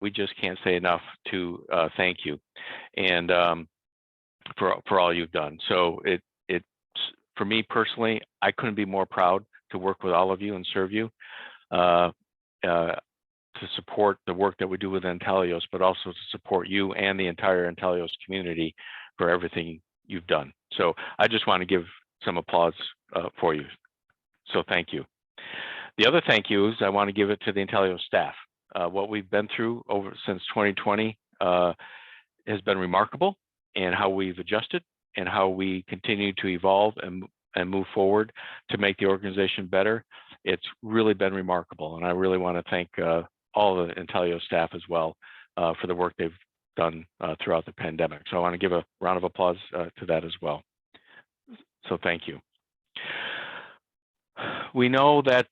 we just can't say enough to thank you, and for all you've done. So it's for me personally, I couldn't be more proud to work with all of you and serve you, uh, to support the work that we do with Inteleos, but also to support you and the entire Inteleos community for everything you've done. So I just want to give some applause for you. So thank you. The other thank yous, I want to give it to the Inteleos staff. What we've been through since 2020 has been remarkable, and how we've adjusted and how we continue to evolve and move forward to make the organization better. It's really been remarkable, and I really want to thank all the Inteleos staff as well for the work they've done throughout the pandemic. So I want to give a round of applause to that as well. So thank you. We know that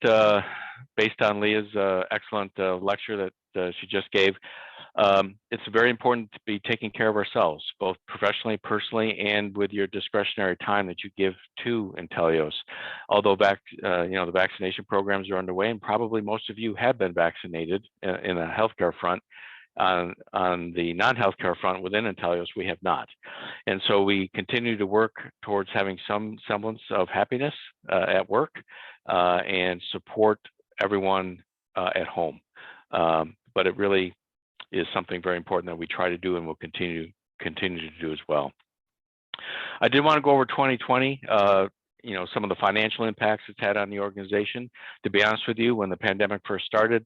based on Leah's excellent lecture that she just gave, it's very important to be taking care of ourselves, both professionally, personally, and with your discretionary time that you give to Inteleos. Although the vaccination programs are underway, and probably most of you have been vaccinated in a healthcare front. On the non-healthcare front within Inteleos, we have not. And so we continue to work towards having some semblance of happiness at work and support everyone at home. But it really is something very important that we try to do and will continue to do as well. I did want to go over 2020, some of the financial impacts it's had on the organization. To be honest with you, when the pandemic first started,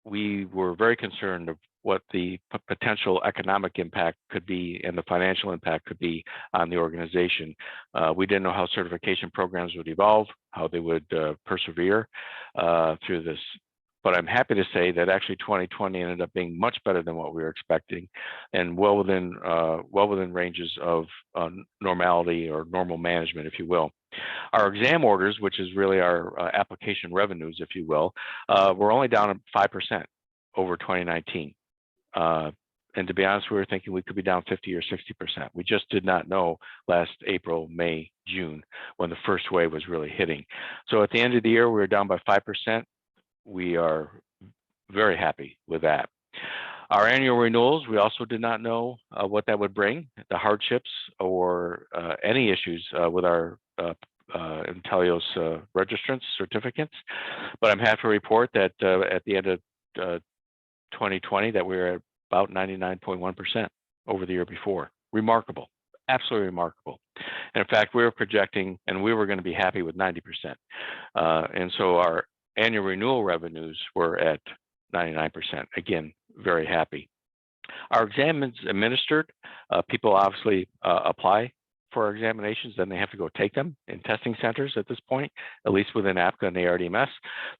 we were very concerned of what the potential economic impact could be and the financial impact could be on the organization. We didn't know how certification programs would evolve, how they would persevere through this. But I'm happy to say that actually 2020 ended up being much better than what we were expecting, and well within ranges of normality or normal management, if you will. Our exam orders, which is really our application revenues, if you will, were only down 5% over 2019. And to be honest, we were thinking we could be down 50 or 60%. We just did not know last April, May, June, when the first wave was really hitting. So at the end of the year, we were down by 5%. We are very happy with that. Our annual renewals, we also did not know what that would bring, the hardships or any issues with our Inteleos registrants, certificates. But I'm happy to report that at the end of 2020 that we were at about 99.1% over the year before. Remarkable, absolutely remarkable. And in fact, we were projecting and we were going to be happy with 90%. And so our annual renewal revenues were at 99%. Again, very happy. Our exams administered, people obviously apply for our examinations, then they have to go take them in testing centers at this point, at least within APCA and the RDMS.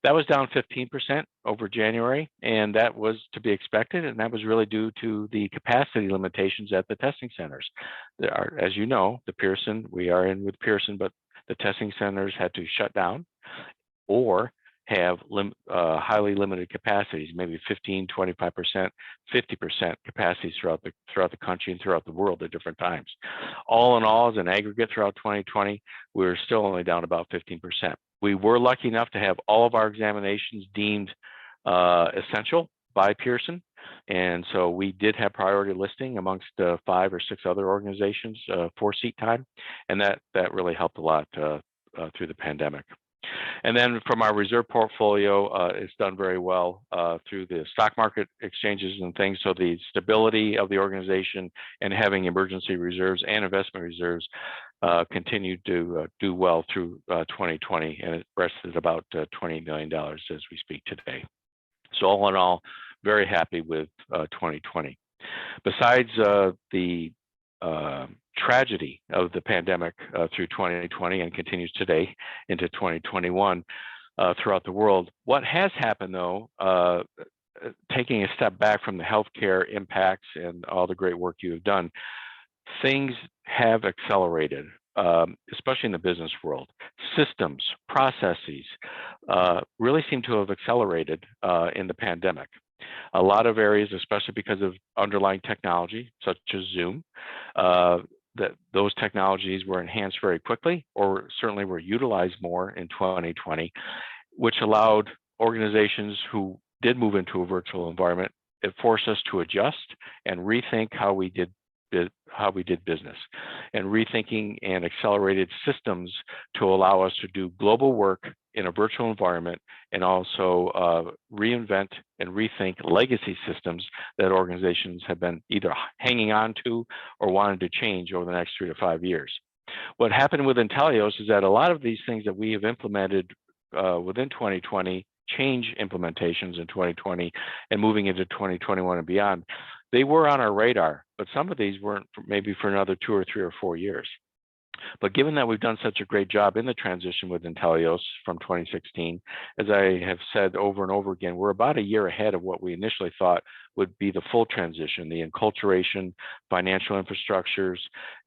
That was down 15% over January, and that was to be expected, and that was really due to the capacity limitations at the testing centers. There are, as you know, the Pearson, we are in with Pearson, but the testing centers had to shut down or have highly limited capacities, maybe 15, 25%, 50% capacities throughout the country and throughout the world at different times. All in all, as an aggregate throughout 2020, we were still only down about 15%. We were lucky enough to have all of our examinations deemed essential by Pearson. And so we did have priority listing amongst 5 or 6 other organizations for seat time. And that really helped a lot through the pandemic. And then from our reserve portfolio, it's done very well through the stock market exchanges and things. So the stability of the organization and having emergency reserves and investment reserves continued to do well through 2020, and it rests at about $20 million as we speak today. So all in all, very happy with 2020. Besides the tragedy of the pandemic through 2020 and continues today into 2021 throughout the world. What has happened though, taking a step back from the healthcare impacts and all the great work you have done, things have accelerated, especially in the business world. Systems, processes really seem to have accelerated in the pandemic. A lot of areas, especially because of underlying technology, such as Zoom, that those technologies were enhanced very quickly, or certainly were utilized more in 2020, which allowed organizations who did move into a virtual environment, it forced us to adjust and rethink how we did business, and rethinking and accelerated systems to allow us to do global work in a virtual environment, and also reinvent and rethink legacy systems that organizations have been either hanging on to or wanted to change over the next 3 to 5 years. What happened with Inteleos is that a lot of these things that we have implemented within 2020, change implementations in 2020 and moving into 2021 and beyond, they were on our radar, but some of these weren't maybe for another 2 or 3 or 4 years. But given that we've done such a great job in the transition with Inteleos from 2016, as I have said over and over again, we're about a year ahead of what we initially thought would be the full transition, the enculturation, financial infrastructures,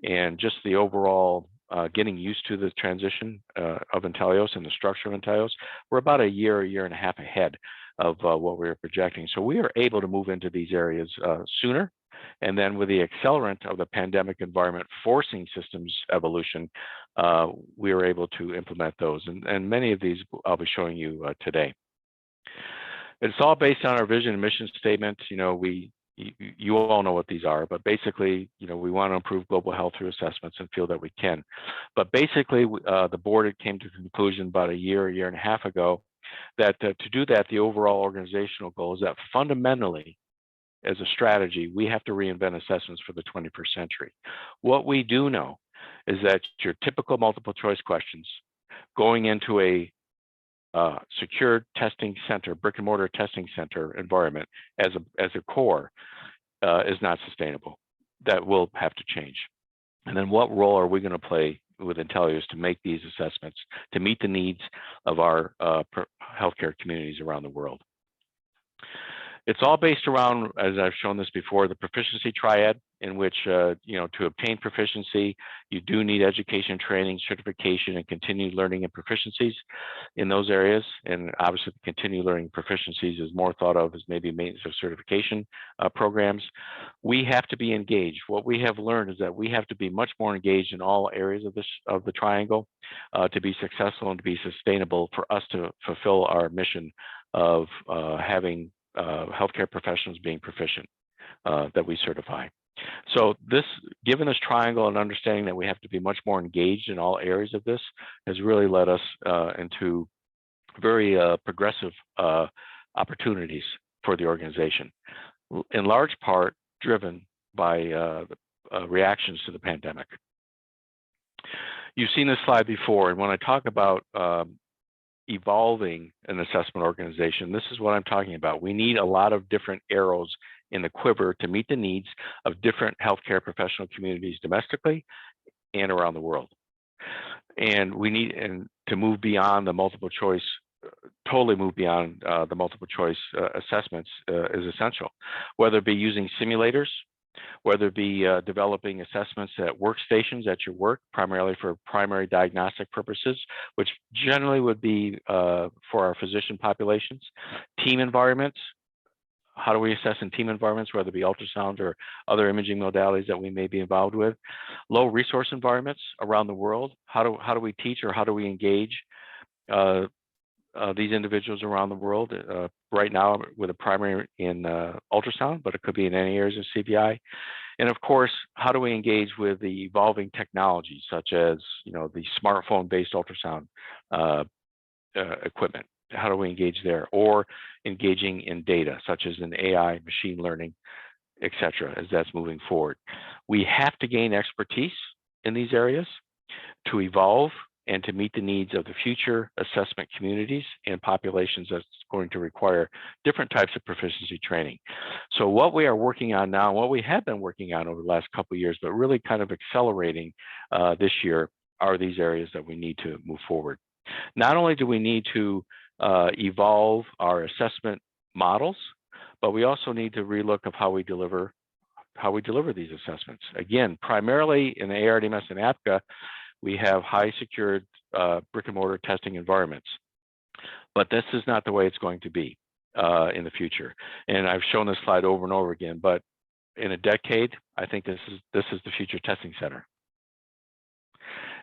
and just the overall getting used to the transition of Inteleos and the structure of Inteleos. We're about a year and a half ahead of what we were projecting. So we are able to move into these areas sooner. And then with the accelerant of the pandemic environment forcing systems evolution, we were able to implement those. And many of these I'll be showing you today. It's all based on our vision and mission statement. You all know what these are, but basically, we want to improve global health through assessments and feel that we can. But basically, the board came to the conclusion about a year and a half ago that to do that, the overall organizational goal is that fundamentally, as a strategy, we have to reinvent assessments for the 21st century. What we do know is that your typical multiple choice questions going into a secured testing center, brick and mortar testing center environment as a core is not sustainable. That will have to change. And then what role are we going to play with Inteleos to make these assessments to meet the needs of our healthcare communities around the world? It's all based around, as I've shown this before, the proficiency triad, in which, to obtain proficiency, you do need education, training, certification, and continued learning and proficiencies in those areas. And obviously, continued learning proficiencies is more thought of as maybe maintenance of certification programs. We have to be engaged. What we have learned is that we have to be much more engaged in all areas of the triangle to be successful and to be sustainable for us to fulfill our mission of having healthcare professionals being proficient that we certify. So given this triangle and understanding that we have to be much more engaged in all areas of this, has really led us into very progressive opportunities for the organization, in large part driven by reactions to the pandemic. You've seen this slide before, and when I talk about evolving an assessment organization, this is what I'm talking about. We need a lot of different arrows in the quiver to meet the needs of different healthcare professional communities domestically and around the world. And we need to move beyond the multiple choice, totally move beyond the multiple choice assessments is essential, whether it be using simulators, whether it be developing assessments at workstations at your work, primarily for primary diagnostic purposes, which generally would be for our physician populations, team environments. How do we assess in team environments, whether it be ultrasound or other imaging modalities that we may be involved with? Low resource environments around the world. How do we teach or how do we engage these individuals around the world? Right now, with a primary in ultrasound, but it could be in any areas of CBI. And of course, how do we engage with the evolving technologies, such as the smartphone-based ultrasound equipment? How do we engage there? Or engaging in data, such as in AI, machine learning, et cetera, as that's moving forward. We have to gain expertise in these areas to evolve and to meet the needs of the future assessment communities and populations that's going to require different types of proficiency training. So what we are working on now, what we have been working on over the last couple of years, but really kind of accelerating this year, are these areas that we need to move forward. Not only do we need to evolve our assessment models, but we also need to relook of how we deliver these assessments. Again, primarily in the ARDMS and APCA, we have high secured brick and mortar testing environments, but this is not the way it's going to be in the future. And I've shown this slide over and over again, but in a decade, I think this is the future testing center.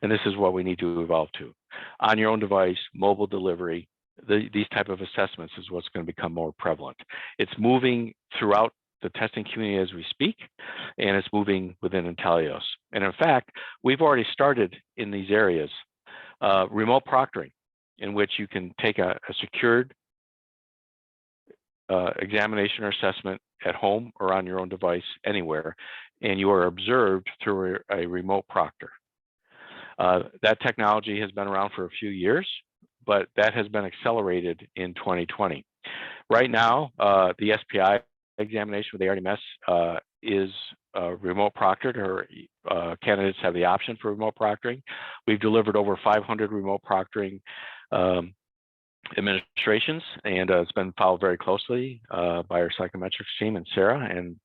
And this is what we need to evolve to. On your own device, mobile delivery, these type of assessments is what's going to become more prevalent. It's moving throughout the testing community as we speak, and it's moving within Inteleos. And in fact, we've already started in these areas. Remote proctoring, in which you can take a secured examination or assessment at home or on your own device anywhere, and you are observed through a remote proctor. That technology has been around for a few years, but that has been accelerated in 2020. Right now, the SPI examination with the RDMS is remote proctored, or candidates have the option for remote proctoring. We've delivered over 500 remote proctoring administrations, and it's been followed very closely by our psychometrics team and Sarah, and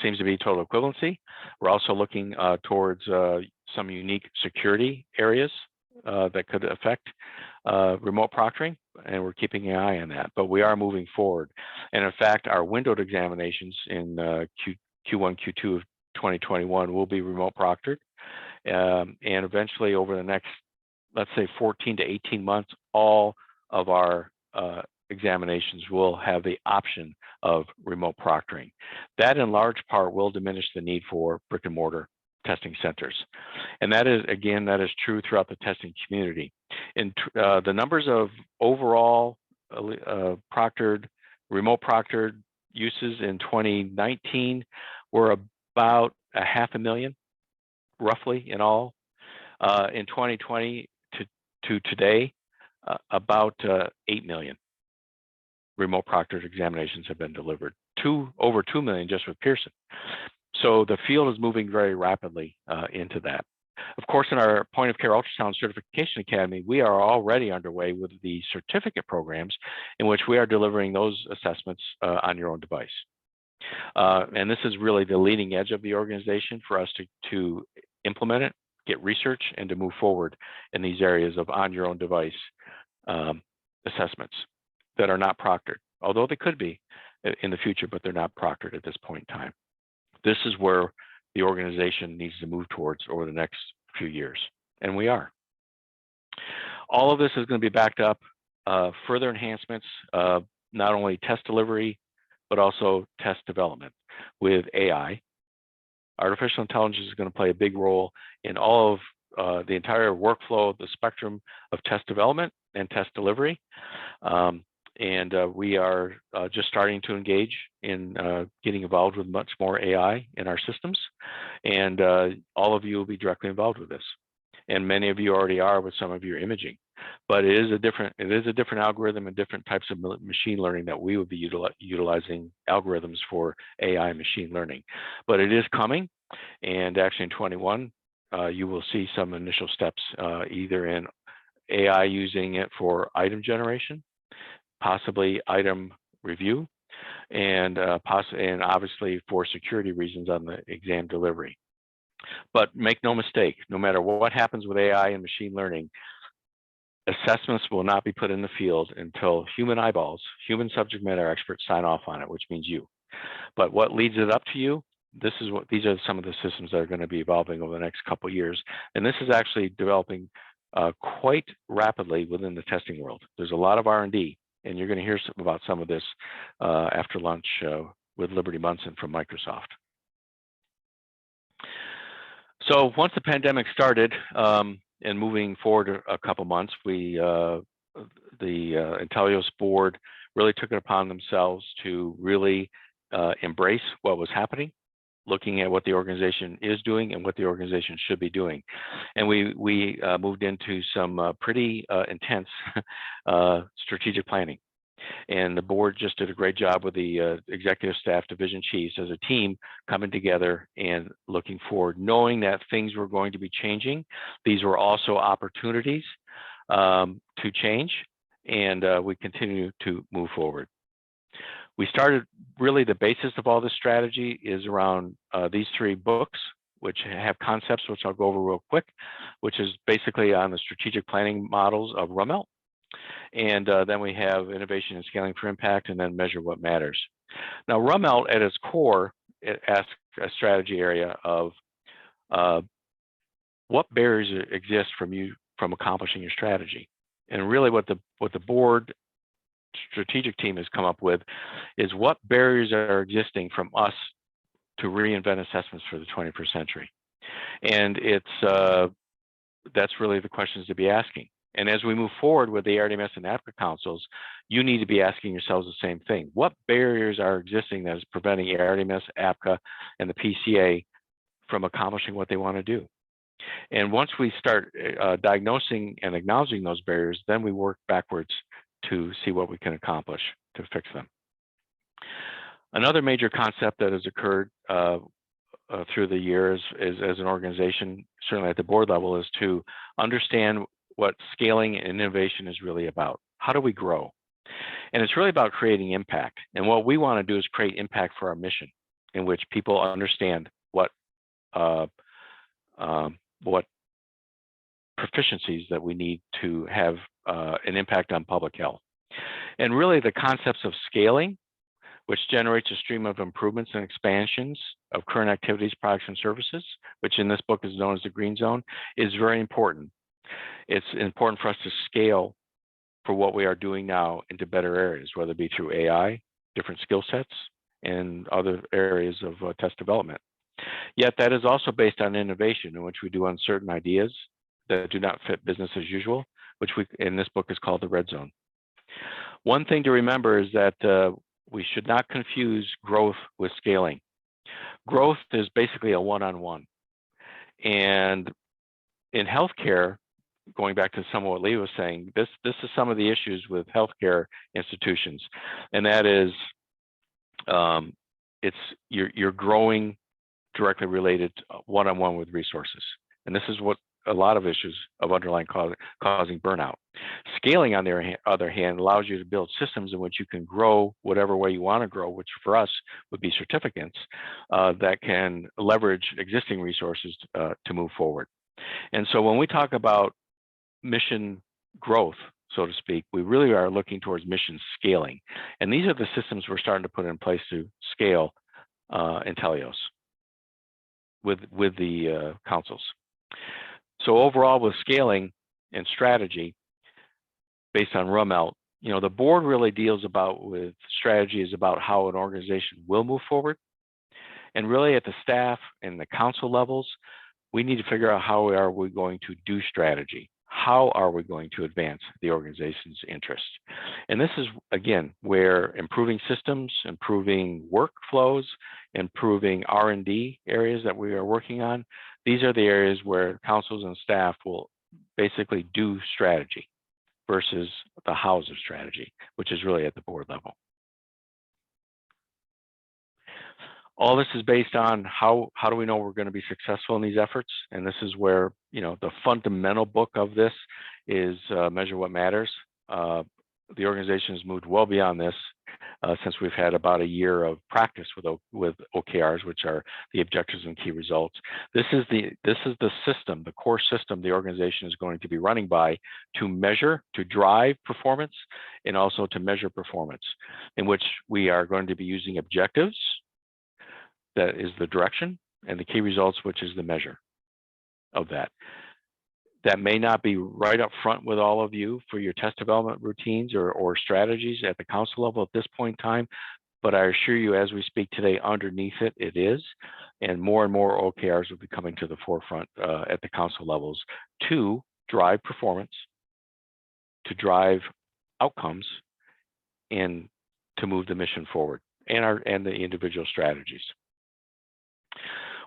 seems to be total equivalency. We're also looking towards some unique security areas that could affect remote proctoring, and we're keeping an eye on that. But we are moving forward. And in fact, our windowed examinations in Q1, Q2 of 2021 will be remote proctored. And eventually over the next, let's say 14 to 18 months, all of our examinations will have the option of remote proctoring. That in large part will diminish the need for brick and mortar testing centers. And that is, again, that is true throughout the testing community. And the numbers of overall proctored, remote proctored uses in 2019 were about 500,000, roughly in all. In 2020 to today, about 8 million remote proctored examinations have been delivered. Over 2 million just with Pearson. So the field is moving very rapidly into that. Of course, in our point of care ultrasound certification academy, we are already underway with the certificate programs in which we are delivering those assessments on your own device. And this is really the leading edge of the organization for us to implement it, get research, and to move forward in these areas of on your own device assessments that are not proctored, although they could be in the future, but they're not proctored at this point in time. This is where the organization needs to move towards over the next few years, and we are. All of this is going to be backed up, further enhancements, not only test delivery, but also test development with AI. Artificial intelligence is going to play a big role in all of the entire workflow, the spectrum of test development and test delivery. And we are just starting to engage in getting involved with much more AI in our systems. And all of you will be directly involved with this. And many of you already are with some of your imaging. But it is a different algorithm and different types of machine learning that we would be utilizing algorithms for AI machine learning. But it is coming, and actually in 21, you will see some initial steps either in AI using it for item generation, possibly item review, and obviously for security reasons on the exam delivery. But make no mistake, no matter what happens with AI and machine learning, assessments will not be put in the field until human eyeballs, human subject matter experts sign off on it, which means you. But what leads it up to you, these are some of the systems that are going to be evolving over the next couple of years. And this is actually developing quite rapidly within the testing world. There's a lot of R&D, and you're going to hear about some of this after lunch with Liberty Munson from Microsoft. So once the pandemic started, and moving forward a couple months, the Inteleos board really took it upon themselves to really embrace what was happening, looking at what the organization is doing and what the organization should be doing. And we moved into some pretty intense strategic planning. And the board just did a great job with the executive staff, division chiefs as a team coming together and looking forward, knowing that things were going to be changing. These were also opportunities to change, and we continue to move forward. We started, really the basis of all this strategy is around these 3 books, which have concepts, which I'll go over real quick, which is basically on the strategic planning models of Rummelt. And then we have Innovation and Scaling for Impact, and then Measure What Matters. Now, Rummelt at its core, it asks a strategy area of what barriers exist from accomplishing your strategy. And really what the board strategic team has come up with is what barriers are existing from us to reinvent assessments for the 21st century. And that's really the questions to be asking. And as we move forward with the RDMS and APCA councils, you need to be asking yourselves the same thing. What barriers are existing that is preventing RDMS, APCA, and the PCA from accomplishing what they want to do? And once we start diagnosing and acknowledging those barriers, then we work backwards to see what we can accomplish to fix them. Another major concept that has occurred through the years is, as an organization, certainly at the board level, is to understand what scaling and innovation is really about. How do we grow? And it's really about creating impact. And what we want to do is create impact for our mission, in which people understand what proficiencies that we need to have an impact on public health. And really the concepts of scaling, which generates a stream of improvements and expansions of current activities, products, and services, which in this book is known as the green zone, is very important. It's important for us to scale for what we are doing now into better areas, whether it be through AI, different skill sets, and other areas of test development. Yet that is also based on innovation, in which we do uncertain ideas that do not fit business as usual, which in this book is called the red zone. One thing to remember is that we should not confuse growth with scaling. Growth is basically a one-on-one. And in healthcare, going back to some of what Lee was saying, this is some of the issues with healthcare institutions. And that is, you're growing directly related one-on-one with resources. And this is what a lot of issues of underlying causing burnout. Scaling, on the other hand, allows you to build systems in which you can grow whatever way you want to grow, which for us would be certificates that can leverage existing resources to move forward. And so when we talk about mission growth, so to speak, we really are looking towards mission scaling. And these are the systems we're starting to put in place to scale Inteleos with the councils. So overall, with scaling and strategy based on RUML, the board really deals with strategy is about how an organization will move forward. And really at the staff and the council levels, we need to figure out how are we going to do strategy? How are we going to advance the organization's interests? And this is, again, where improving systems, improving workflows, improving R&D areas that we are working on, these are the areas where councils and staff will basically do strategy versus the hows of strategy, which is really at the board level. All this is based on how do we know we're going to be successful in these efforts? And this is where, the fundamental book of this is Measure What Matters. The organization has moved well beyond this since we've had about a year of practice with OKRs, which are the objectives and key results. This is the system, the core system the organization is going to be running by to measure, to drive performance, and also to measure performance, in which we are going to be using objectives, that is the direction, and the key results, which is the measure of that. That may not be right up front with all of you for your test development routines or strategies at the council level at this point in time, but I assure you, as we speak today, underneath it is, and more OKRs will be coming to the forefront at the council levels to drive performance, to drive outcomes, and to move the mission forward, and the individual strategies.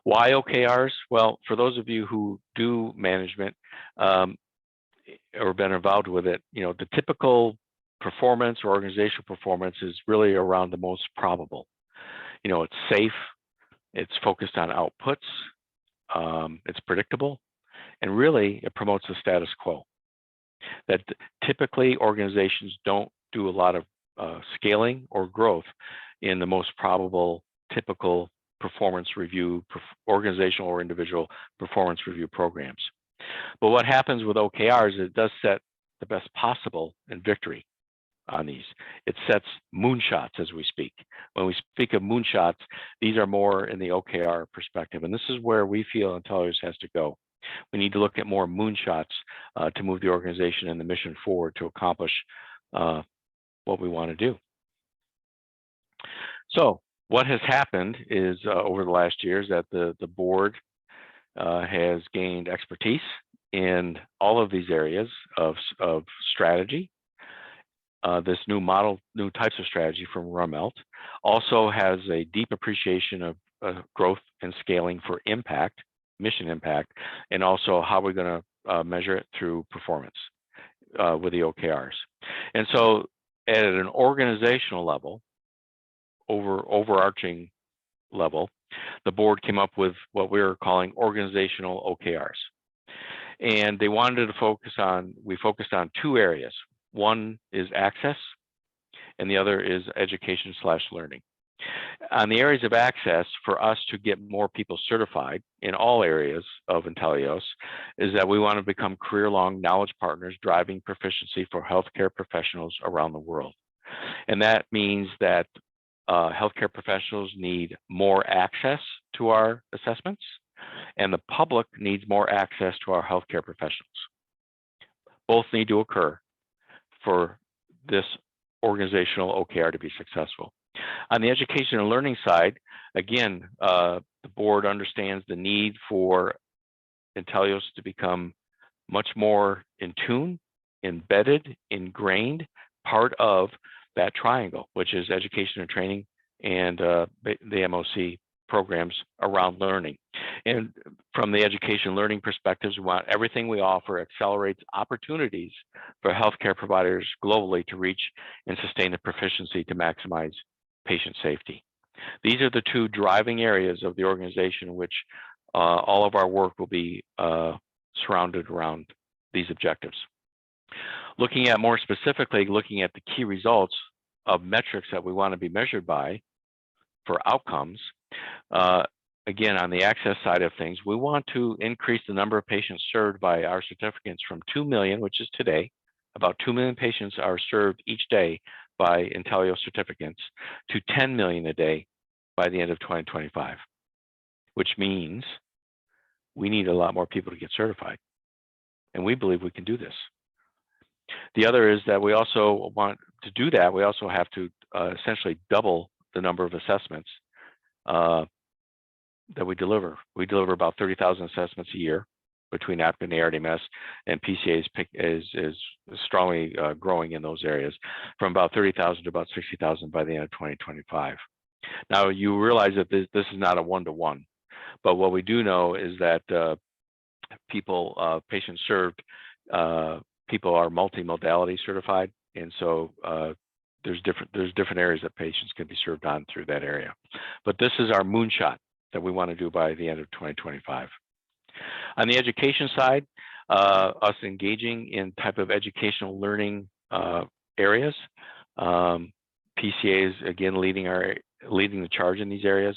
Why OKRs? Well, for those of you who do management or been involved with it, the typical performance or organizational performance is really around the most probable. It's safe, it's focused on outputs, it's predictable, and really it promotes the status quo. That typically organizations don't do a lot of scaling or growth in the most probable, typical performance review, organizational or individual performance review programs. But what happens with OKRs is it does set the best possible in victory on these. It sets moonshots as we speak. When we speak of moonshots, these are more in the OKR perspective. And this is where we feel Inteleos has to go. We need to look at more moonshots to move the organization and the mission forward to accomplish what we want to do. So what has happened is over the last years that the board has gained expertise in all of these areas of strategy. This new types of strategy from Reinvent also has a deep appreciation of growth and scaling for impact, mission impact, and also how we're going to measure it through performance with the OKRs. And so at an organizational level, overarching level, the board came up with what we were calling organizational OKRs. And they wanted to we focused on two areas. One is access, and the other is education/learning. On the areas of access, for us to get more people certified in all areas of Inteleos, is that we want to become career-long knowledge partners driving proficiency for healthcare professionals around the world. And that means that healthcare professionals need more access to our assessments, and the public needs more access to our healthcare professionals. Both need to occur for this organizational OKR to be successful. On the education and learning side, again, the board understands the need for Inteleos to become much more in tune, embedded, ingrained, part of that triangle, which is education and training and the MOC programs around learning. And from the education learning perspectives, we want everything we offer accelerates opportunities for healthcare providers globally to reach and sustain the proficiency to maximize patient safety. These are the two driving areas of the organization in which all of our work will be surrounded around these objectives. Looking at more specifically, looking at the key results of metrics that we want to be measured by for outcomes, again, on the access side of things, we want to increase the number of patients served by our certificates from 2 million, which is today, about 2 million patients are served each day by Inteleos certificates, to 10 million a day by the end of 2025, which means we need a lot more people to get certified. And we believe we can do this. The other is that we also want to do that. We also have to essentially double the number of assessments that we deliver. We deliver about 30,000 assessments a year between APCA and ARDMS, and PCA is strongly growing in those areas from about 30,000 to about 60,000 by the end of 2025. Now, you realize that this is not a one-to-one, but what we do know is that patients served, people are multimodality certified, and so there's different areas that patients can be served on through that area. But this is our moonshot that we want to do by the end of 2025. On the education side, us engaging in type of educational learning areas. PCA is again leading the charge in these areas.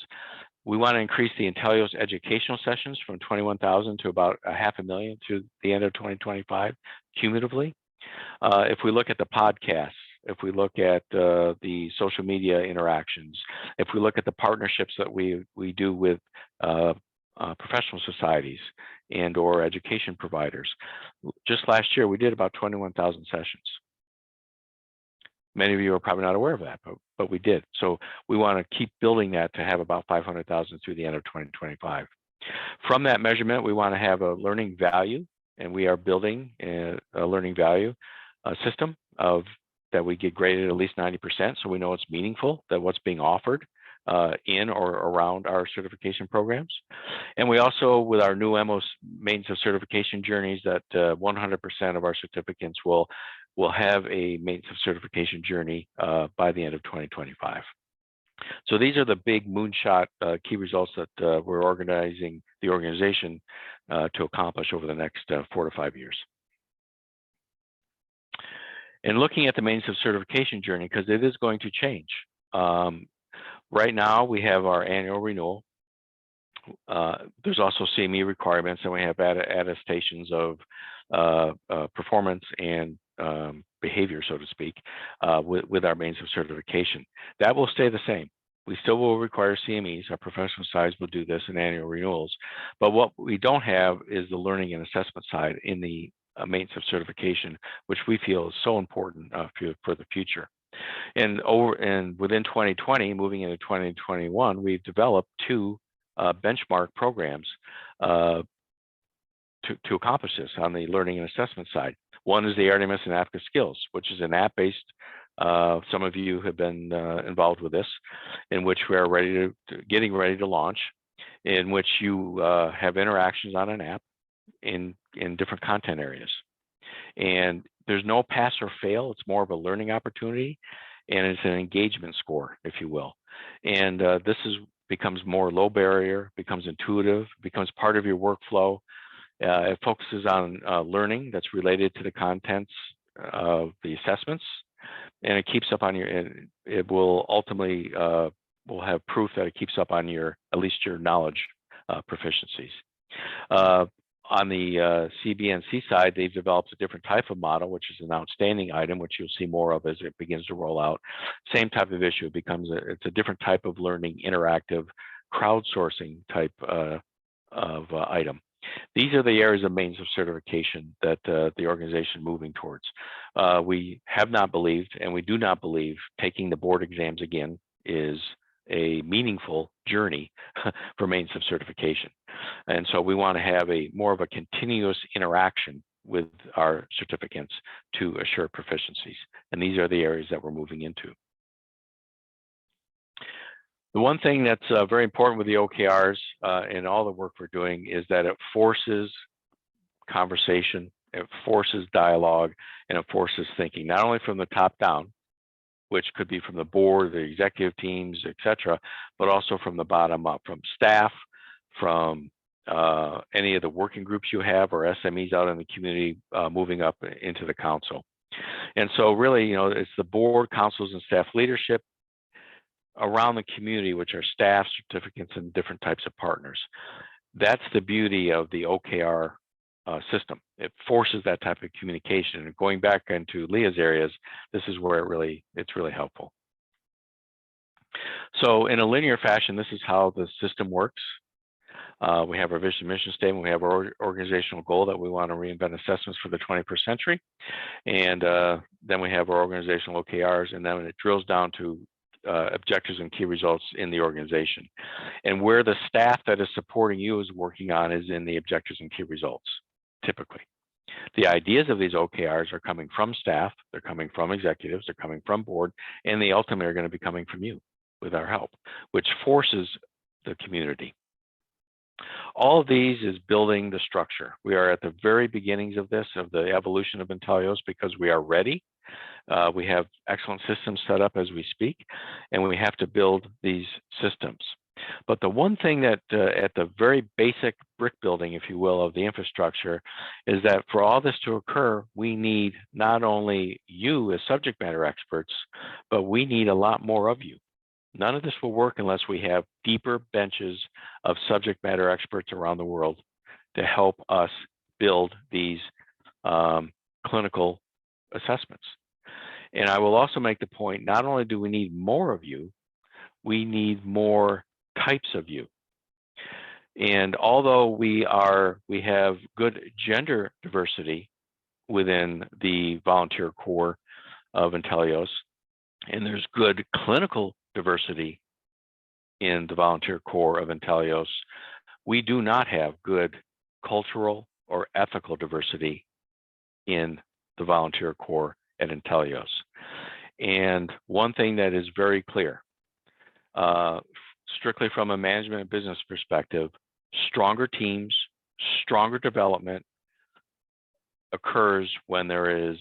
We want to increase the Inteleos educational sessions from 21,000 to about 500,000 to the end of 2025 cumulatively. If we look at the podcasts, if we look at the social media interactions, if we look at the partnerships that we do with professional societies and or education providers, just last year we did about 21,000 sessions. Many of you are probably not aware of that, but we did. So we want to keep building that to have about 500,000 through the end of 2025. From that measurement, we want to have a learning value, and we are building a learning value system that we get graded at least 90%, so we know it's meaningful, that what's being offered in or around our certification programs. And we also, with our new maintenance of certification journeys, that 100% of our certificates will have a maintenance of certification journey by the end of 2025. So these are the big moonshot key results that we're organizing the organization to accomplish over the next 4 to 5 years. And looking at the maintenance of certification journey, because it is going to change. Right now, we have our annual renewal. There's also CME requirements, and we have attestations of performance and behavior, so to speak, with our maintenance of certification. That will stay the same. We still will require CMEs. Our professional sides will do this in annual renewals. But what we don't have is the learning and assessment side in the maintenance of certification, which we feel is so important for the future. And within 2020, moving into 2021, we've developed two benchmark programs to accomplish this on the learning and assessment side. One is the RDMS and APCA Skills, which is an app-based. Some of you have been involved with this, in which we are getting ready to launch, in which you have interactions on an app in different content areas. And there's no pass or fail. It's more of a learning opportunity, and it's an engagement score, if you will. And this becomes more low barrier, becomes intuitive, becomes part of your workflow. It focuses on learning that's related to the contents of the assessments, and it keeps up on your. It will ultimately will have proof that it keeps up on at least your knowledge proficiencies. On the CBNC side, they've developed a different type of model, which is an outstanding item, which you'll see more of as it begins to roll out. Same type of issue. It's a different type of learning, interactive, crowdsourcing type of item. These are the areas of maintenance of certification that the organization is moving towards. We have not believed, and we do not believe, taking the board exams again is a meaningful journey for maintenance of certification. And so we want to have more of a continuous interaction with our certificates to assure proficiencies. And these are the areas that we're moving into. The one thing that's very important with the OKRs and all the work we're doing is that it forces conversation, it forces dialogue, and it forces thinking, not only from the top down, which could be from the board, the executive teams, et cetera, but also from the bottom up, from staff, from any of the working groups you have or SMEs out in the community moving up into the council. And so really, it's the board, councils, and staff leadership around the community, which are staff, certificates, and different types of partners. That's the beauty of the OKR system. It forces that type of communication. And going back into Leah's areas, this is where it's really helpful. So in a linear fashion, this is how the system works. We have our vision mission statement. We have our organizational goal that we want to reinvent assessments for the 21st century. And then we have our organizational OKRs, and then it drills down to objectives and key results in the organization. And where the staff that is supporting you is working on is in the objectives and key results, typically. The ideas of these OKRs are coming from staff, they're coming from executives, they're coming from board, and they ultimately are going to be coming from you with our help, which forces the community. All of these is building the structure. We are at the very beginnings of this, of the evolution of Inteleos, because we are ready. We have excellent systems set up as we speak, and we have to build these systems. But the one thing that at the very basic brick building, if you will, of the infrastructure is that for all this to occur, we need not only you as subject matter experts, but we need a lot more of you. None of this will work unless we have deeper benches of subject matter experts around the world to help us build these clinical assessments. And I will also make the point, not only do we need more of you, we need more types of you. And although we have good gender diversity within the volunteer core of Inteleos, and there's good clinical diversity in the volunteer core of Inteleos, we do not have good cultural or ethical diversity in the volunteer core at Inteleos. And one thing that is very clear, strictly from a management and business perspective, stronger teams, stronger development occurs when there is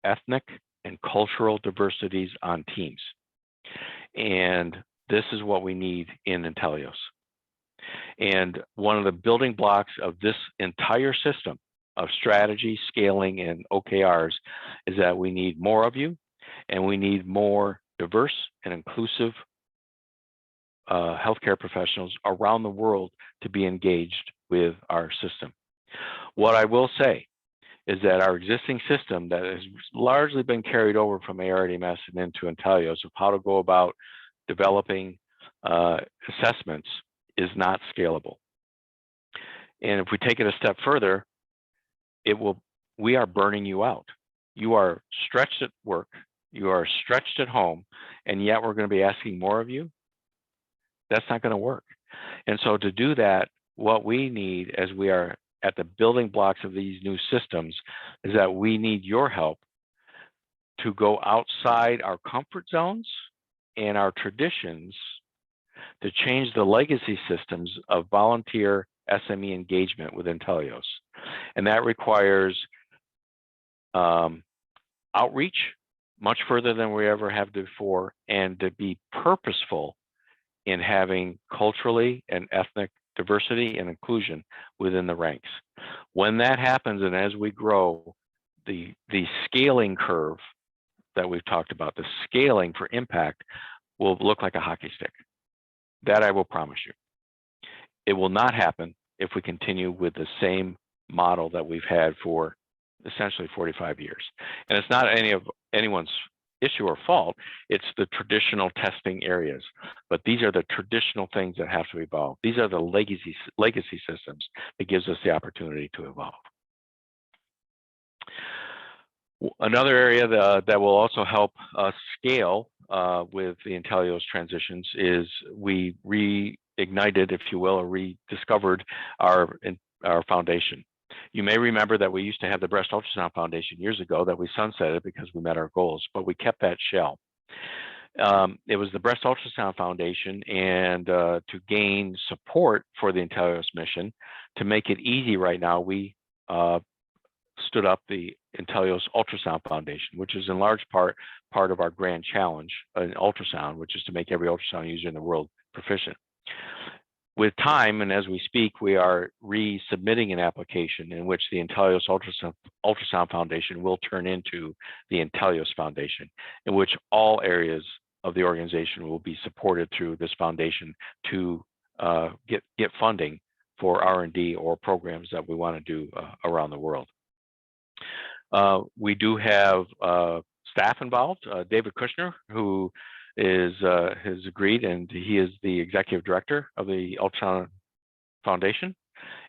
ethnic and cultural diversities on teams. And this is what we need in Inteleos. And one of the building blocks of this entire system of strategy, scaling, and OKRs is that we need more of you, and we need more diverse and inclusive healthcare professionals around the world to be engaged with our system. What I will say is that our existing system that has largely been carried over from ARDMS and into Inteleos of how to go about developing assessments is not scalable. And if we take it a step further, we are burning you out. You are stretched at work, you are stretched at home, and yet we're going to be asking more of you. That's not going to work. And so to do that, what we need as we are at the building blocks of these new systems is that we need your help to go outside our comfort zones and our traditions to change the legacy systems of volunteer SME engagement with Inteleos. And that requires outreach much further than we ever have before, and to be purposeful in having culturally and ethnic diversity and inclusion within the ranks. When that happens, and as we grow, the scaling curve that we've talked about, the scaling for impact, will look like a hockey stick. That I will promise you. It will not happen if we continue with the same model that we've had for essentially 45 years. And it's not anyone's issue or fault, it's the traditional testing areas. But these are the traditional things that have to evolve. These are the legacy systems that gives us the opportunity to evolve. Another area that will also help us scale with the Inteleos transitions is we reignited, if you will, or rediscovered our foundation. You may remember that we used to have the Breast Ultrasound Foundation years ago that we sunsetted because we met our goals, but we kept that shell. It was the Breast Ultrasound Foundation, and to gain support for the Inteleos mission, to make it easy right now, we stood up the Inteleos Ultrasound Foundation, which is in large part of our grand challenge in ultrasound, which is to make every ultrasound user in the world proficient. With time, and as we speak, we are resubmitting an application in which the Inteleos Ultrasound Foundation will turn into the Inteleos Foundation, in which all areas of the organization will be supported through this foundation to get funding for R&D or programs that we want to do around the world. We do have staff involved. David Kushner, who has agreed, and he is the executive director of the Ultrasound Foundation,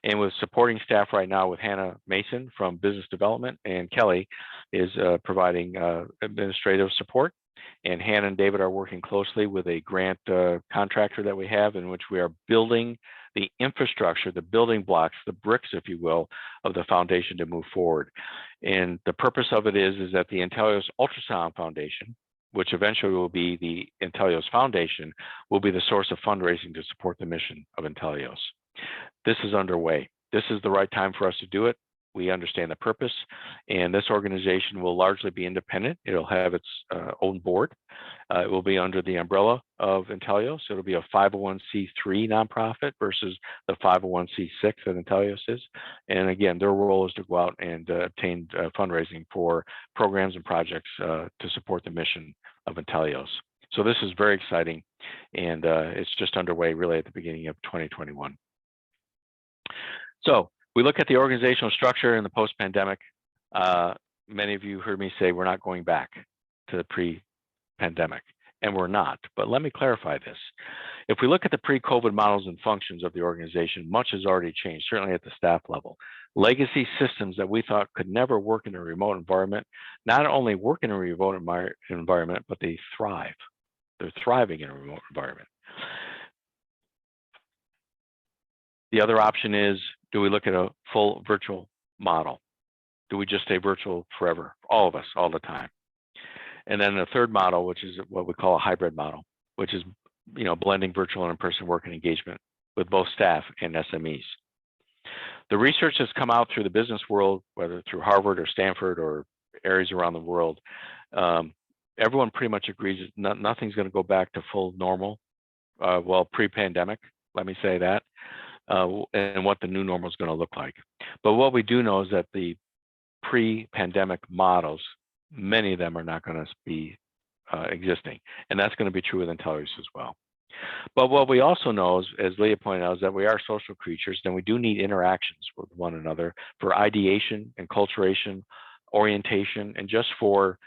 and with supporting staff right now with Hannah Mason from business development, and Kelly is providing administrative support. And Hannah and David are working closely with a grant contractor that we have, in which we are building the infrastructure, the building blocks, the bricks, if you will, of the foundation to move forward. And the purpose of it is that the Inteleos Ultrasound Foundation, which eventually will be the Inteleos Foundation, will be the source of fundraising to support the mission of Inteleos. This is underway. This is the right time for us to do it. We understand the purpose, and this organization will largely be independent. It'll have its own board. It will be under the umbrella of Inteleos. It'll be a 501c3 nonprofit versus the 501c6 that Inteleos is. And again, their role is to go out and obtain fundraising for programs and projects to support the mission of Inteleos. So this is very exciting, and it's just underway really at the beginning of 2021. So we look at the organizational structure in the post-pandemic. Many of you heard me say we're not going back to the pre-pandemic, and we're not. But let me clarify this. If we look at the pre-COVID models and functions of the organization, much has already changed, certainly at the staff level. Legacy systems that we thought could never work in a remote environment, not only work in a remote environment, but they thrive. They're thriving in a remote environment. The other option is, do we look at a full virtual model? Do we just stay virtual forever? All of us, all the time. And then the third model, which is what we call a hybrid model, which is blending virtual and in-person work and engagement with both staff and SMEs. The research that's come out through the business world, whether through Harvard or Stanford or areas around the world, everyone pretty much agrees that nothing's going to go back to full normal, well, pre-pandemic, let me say that. And what the new normal is going to look like. But what we do know is that the pre-pandemic models, many of them are not going to be existing. And that's going to be true with Inteleos as well. But what we also know, as Leah pointed out, is that we are social creatures, and we do need interactions with one another for ideation, enculturation, orientation, and just for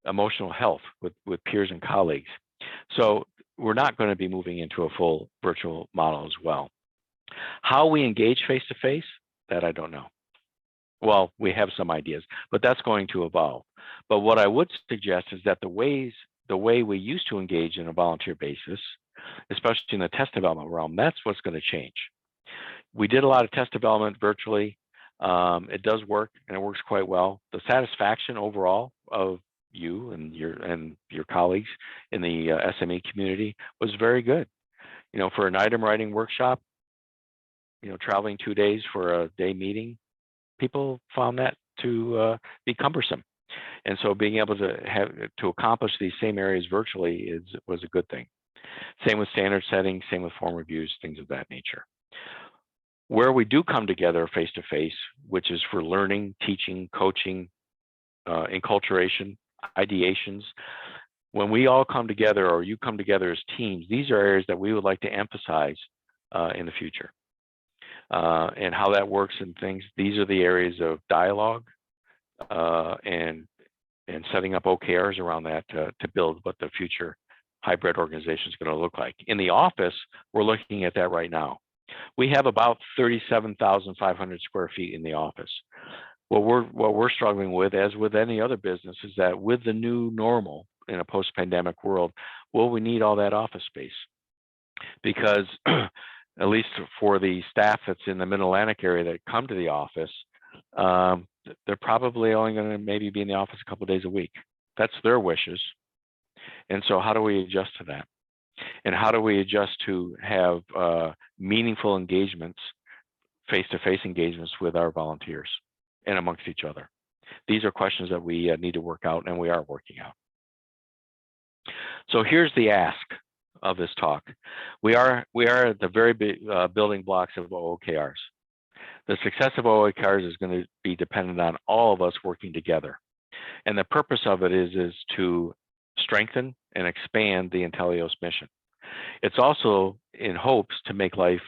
emotional health with peers and colleagues. So we're not going to be moving into a full virtual model as well. How we engage face-to-face, that I don't know. Well, we have some ideas, but that's going to evolve. But what I would suggest is that the way we used to engage in a volunteer basis, especially in the test development realm, that's what's going to change. We did a lot of test development virtually. It does work, and it works quite well. The satisfaction overall of you and your colleagues in the SME community was very good. For an item writing workshop, traveling 2 days for a day meeting, people found that to be cumbersome. And so being able to accomplish these same areas virtually was a good thing. Same with standard setting, same with form reviews, things of that nature. Where we do come together face-to-face, which is for learning, teaching, coaching, enculturation, ideations, when we all come together or you come together as teams, these are areas that we would like to emphasize in the future. And how that works and things, these are the areas of dialogue and setting up OKRs around that to build what the future hybrid organization is going to look like. In the office, we're looking at that right now. We have about 37,500 square feet in the office. What we're struggling with, as with any other business, is that with the new normal in a post-pandemic world, will we need all that office space? Because at least for the staff that's in the Mid-Atlantic area that come to the office, they're probably only going to maybe be in the office a couple of days a week. That's their wishes. And so how do we adjust to that? And how do we adjust to have meaningful engagements, face-to-face engagements with our volunteers and amongst each other? These are questions that we need to work out, and we are working out. So here's the ask of this talk. We are at the very building blocks of OKRs. The success of OKRs is going to be dependent on all of us working together. And the purpose of it is to strengthen and expand the Inteleos mission. It's also in hopes to make life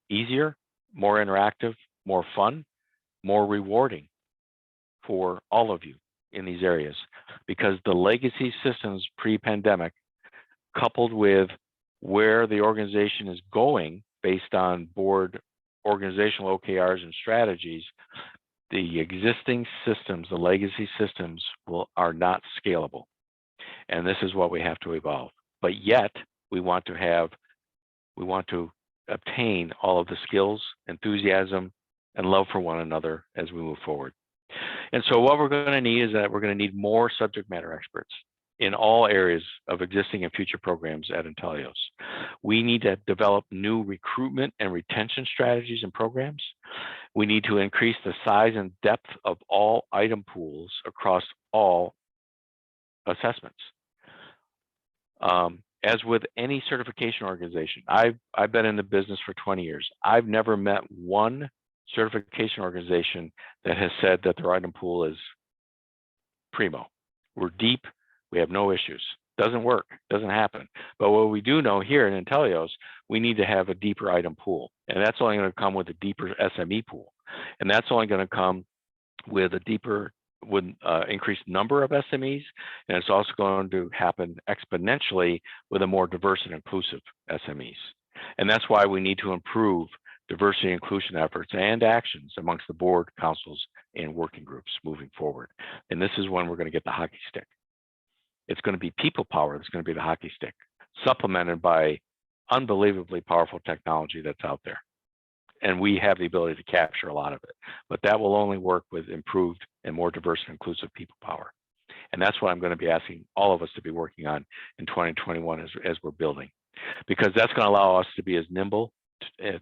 easier, more interactive, more fun, more rewarding for all of you in these areas, because the legacy systems pre-pandemic, coupled with where the organization is going based on board organizational OKRs and strategies, the existing systems, the legacy systems are not scalable. And this is what we have to evolve. But yet we want to obtain all of the skills, enthusiasm, and love for one another as we move forward. And so what we're going to need is that we're going to need more subject matter experts in all areas of existing and future programs at Inteleos. We need to develop new recruitment and retention strategies and programs. We need to increase the size and depth of all item pools across all assessments. As with any certification organization, I've been in the business for 20 years. I've never met one certification organization that has said that their item pool is primo. We're deep. We have no issues. Doesn't work. Doesn't happen. But what we do know here in Inteleos, we need to have a deeper item pool, and that's only going to come with a deeper SME pool, and that's only going to come with a deeper, increased number of SMEs, and it's also going to happen exponentially with a more diverse and inclusive SMEs. And that's why we need to improve diversity and inclusion efforts and actions amongst the board, councils, and working groups moving forward. And this is when we're going to get the hockey stick. It's going to be people power that's going to be the hockey stick, supplemented by unbelievably powerful technology that's out there. And we have the ability to capture a lot of it, but that will only work with improved and more diverse and inclusive people power. And that's what I'm going to be asking all of us to be working on in 2021 as we're building, because that's going to allow us to be as nimble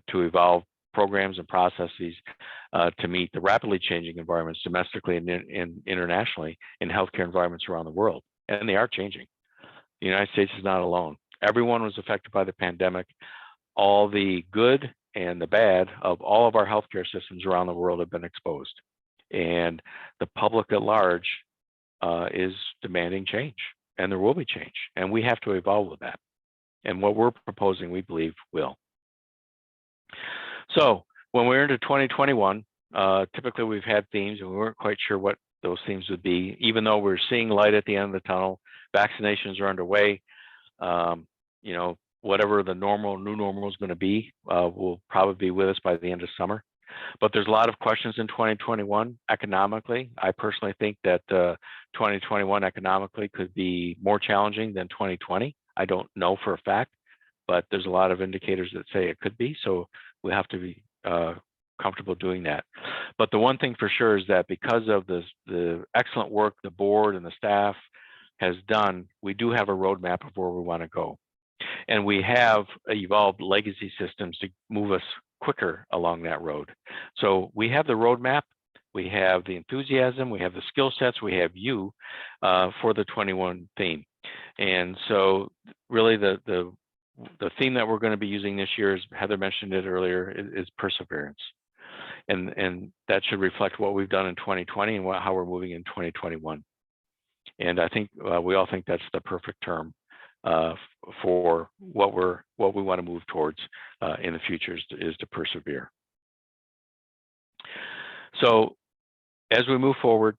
to evolve programs and processes to meet the rapidly changing environments domestically and internationally in healthcare environments around the world. And they are changing. The United States is not alone. Everyone was affected by the pandemic. All the good and the bad of all of our healthcare systems around the world have been exposed. And the public at large is demanding change, and there will be change. And we have to evolve with that. And what we're proposing, we believe, will. So when we're into 2021, typically we've had themes, and we weren't quite sure what those themes would be, even though we're seeing light at the end of the tunnel. Vaccinations are underway. whatever the new normal is going to be, will probably be with us by the end of summer. But there's a lot of questions in 2021 economically. I personally think that 2021 economically could be more challenging than 2020. I don't know for a fact, but there's a lot of indicators that say it could be. So we have to be comfortable doing that. But the one thing for sure is that because of the excellent work the board and the staff has done, we do have a roadmap of where we want to go. And we have evolved legacy systems to move us quicker along that road. So we have the roadmap, we have the enthusiasm, we have the skill sets, we have you for the 21 theme. And so really the theme that we're going to be using this year, as Heather mentioned it earlier, is perseverance. And that should reflect what we've done in 2020 and how we're moving in 2021. And I think we all think that's the perfect term for what we want to move towards in the future is to persevere. So as we move forward,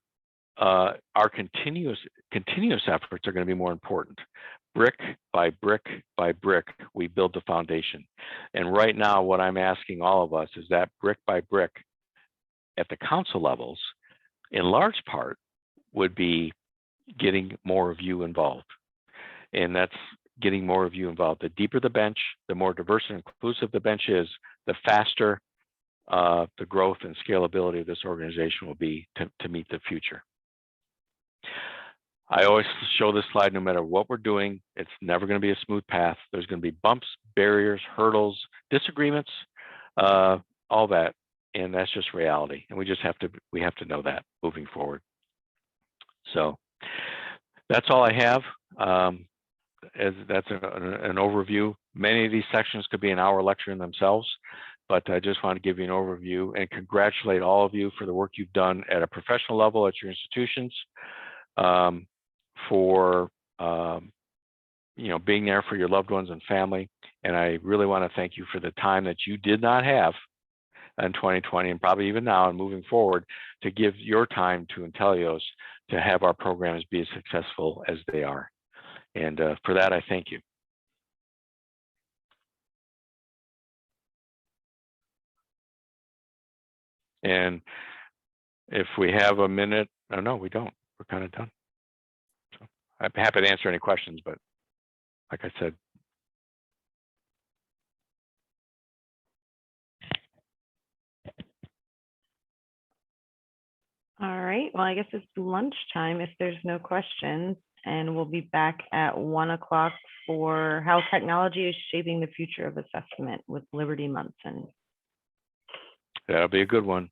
our continuous efforts are going to be more important. Brick by brick by brick, we build the foundation. And right now, what I'm asking all of us is that brick by brick at the council levels, in large part, would be getting more of you involved. And that's getting more of you involved. The deeper the bench, the more diverse and inclusive the bench is, the faster the growth and scalability of this organization will be to meet the future. I always show this slide, no matter what we're doing, it's never going to be a smooth path. There's going to be bumps, barriers, hurdles, disagreements, all that. And that's just reality. And we have to know that moving forward. So that's all I have. That's an overview. Many of these sections could be an hour lecture in themselves, but I just want to give you an overview and congratulate all of you for the work you've done at a professional level at your institutions, for being there for your loved ones and family. And I really want to thank you for the time that you did not have in 2020 and probably even now and moving forward to give your time to Inteleos to have our programs be as successful as they are. And for that, I thank you. And if we have a minute, oh no, we don't. We're kind of done. So I'm happy to answer any questions, but like I said. All right, well, I guess it's lunchtime if there's no questions, and we'll be back at 1 o'clock for how technology is shaping the future of assessment with Liberty Munson. That'll be a good one.